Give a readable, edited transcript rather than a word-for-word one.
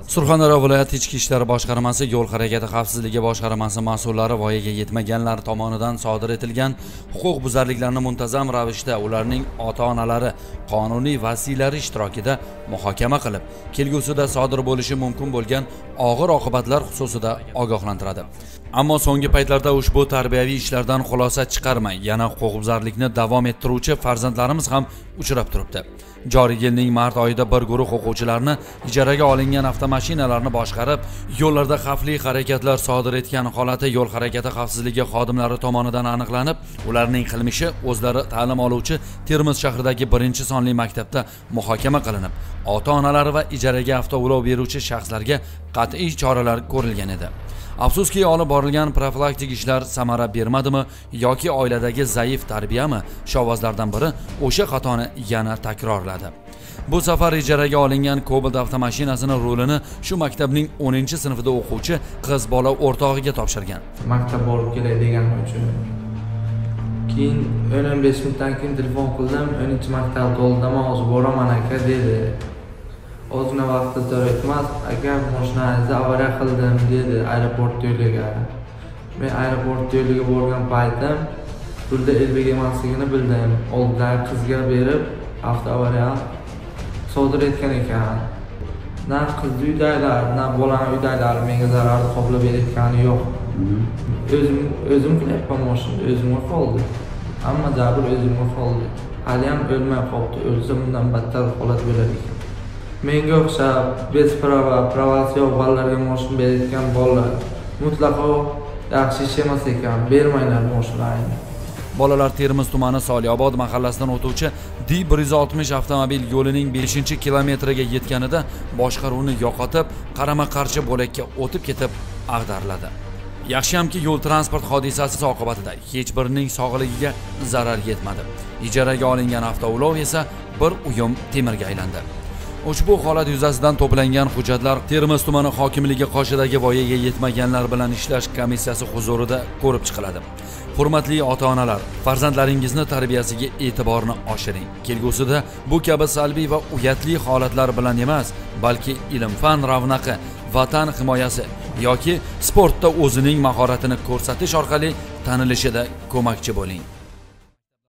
Surxondaryo viloyat ichki ishlar boshqarmasi yo'l harakati xavfsizligi boshqarmasi mas'ullari voyaga yetmaganlar tomonidan sodir etilgan huquq buzarliklarni muntazam ravishda ularning ota-onalari, qonuniy vasiylari ishtirokida muhokama qilib, kelgusida sodir bo'lishi mumkin bo'lgan og'ir oqibatlar xususida ogohlantiradi. Ammo so'nggi paytlarda ushbu tarbiyaviy ishlardan xulosa chiqarmay, yana huquqbuzarlikni davom ettiruvchi farzandlarimiz ham uchrab turibdi. Joriy yilning mart oyida bir guruh o'quvchilarni ijaraga olingan avtomashinalarni boshqarib, yo'llarda xavfli harakatlar sodir etgan holati yo'l harakati xavfsizligi xodimlari tomonidan aniqlanib, ularning qilmishi o'zlari ta'lim oluvchi Termiz shahridagi 1-sonli maktabda muhokama qilinib, ota-onalari va ijaraga avtoulov beruvchi shaxslarga qat'iy choralar ko'rilgan edi. Afsuski, olib borilgan profilaktik ishlar samara bermadimi yoki oiladagi zaif tarbiyami shovozlardan biri o'sha xatoni yana takrorladi. Bu safar ijaraga olingan Cobalt avtomashinasini rulini shu maktabning 10-sinfida o'quvchi qiz bola o'rtog'iga topshirgan. Maktab borib kelay deganim uchun. Keyin 15 minutdan keyin telefon qildim, 10-maktabda oldaman, hozir boraman aka dedi. O'zini vaqtida emas, aka mashinangizni avariya qildim dedi aeroport yo'liga. Men aeroport yo'liga borgan paytim pulda elbek emasligini bildim. Oldidagi qizga berib, avtoavariya sodir etgan ekan. Na qiz uydagilar, na bolani uydagilar menga zarar qoplab berayotgani yo'q. O'zim qilyapman mashinani, o'zimga qoldi. Hamma jabr o'zimga qoldi. Hali ham o'lmay qoldi. O'lsa bundan battar holat bo'lar ekan. Menga o'xshab bez prava, pravasi yo'q bolalarga mashina berayotgan bolalar mutlaqo yaxshi ish emas ekan, bermanglar mashinani. Bolalar Termiz tumani Soliyobod mahallasidan o'tuvchi D160 avtomobil yo'lining 5-kilometriga yetganida boshqaruvni yo'qotib, qarama-qarshi bo'lakka o'tib ketib ag'dariladi. Yaxshiyamki, yo'l transport hodisasi oqibatida hech birining sog'ligiga zarar yetmadi. Ijaraga olingan avtoulov esa bir uyum temirga aylandi. Ushbu holat yuzasidan to'plangan hujjatlar Termiz tumani hokimligi qoshidagi voyaga yetmaganlar bilan ishlash komissiyasi huzurida ko'rib chiqiladi. Hurmatli ota-onalar, farzandlaringizni tarbiyasiga e'tiborni oshiring. Kelgusida bu kabi salbiy va uyatli holatlar bilan emas, balki ilm-fan ravnaqi, vatan himoyasi yoki sportda o'zining mahoratini ko'rsatish orqali tanilishida ko'makchi bo'ling.